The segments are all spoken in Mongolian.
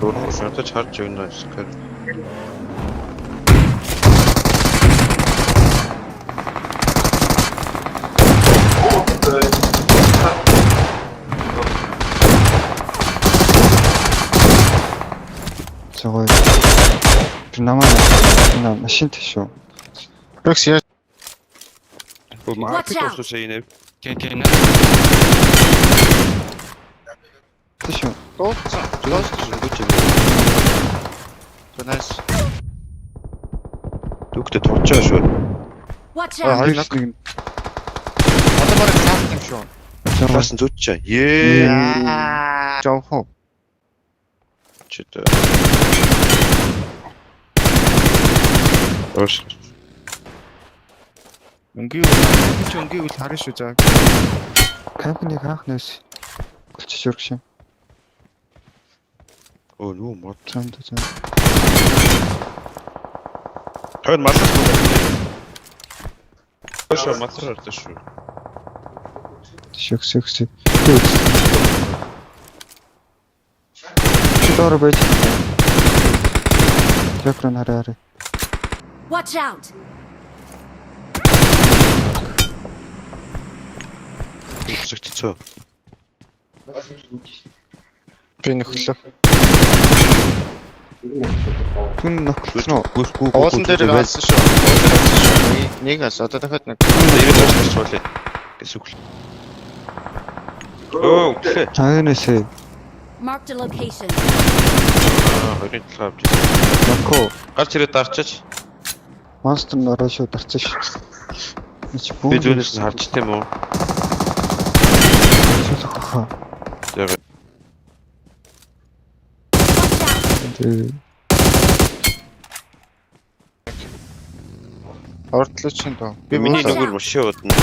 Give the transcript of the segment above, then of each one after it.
Дөрөв шатаж харж өгнө гэхээр. 저거 나만 나 машин шүү. Рекс яа Маркет усаа инэ. Кэн. Тийш. дууцсан. Зүгэж. Танаас Дүгтэ товчоо шүү. Watch Ah, out! hayır. нэг одоо бараг цаах юм шүү. 저거 Бас зүтчээ. Ээ. Жавхоо. Чит. Ош. Өнгийг харна шүү заа. кампниг хаах нэс. Голчиж өргөш юм. Оо нүү мод. Цаанд цаа. Тойр маллах уу? Ош матраар шүү. Шөксөкс. Чидор байж. Жакран хараа. Watch out! Зүгтцөө. Би нөхлөө. Түн нөхлөө. Гүрхгүү. Уулан дээр алсан шүү. Нэг ас одоо дахиад нэг. Ирээд очиж суулаа. Гэсүгл. Оо, тэ. Таанаас Marked a location. Хоёрын талаа авч. Мако Гарч ирээд дарчаач. монстер нөрөө шүү дарцсан шүү. Чи Би зүүнээс нь харж тийм үү? хаа. Яг Ордлоо чинь доо. би миний нүгэр машин удна.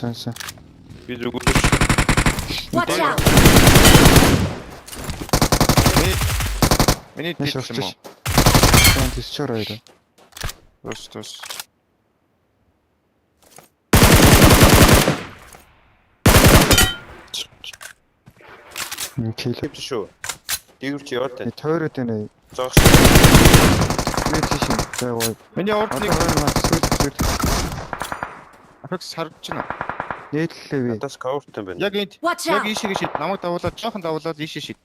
Санса. Би зүгүүр. Watch out! Миний Нэш дэвш юм уу? орчих. Сан тисчор ойроо. Тус. Кил. Тэвч шүү. Дийвэр чи яваад тань. Тойроод байна. Зоогч. Мэдээшин. За гоо. Миний ордлыг Нэг Рекс харж байна. нээдлээ би. Надаас кауртай байна. Яг энд Watch яг out! ийшээ шид. Намайг давуулаад жоохон давуулаад ийшээ шид.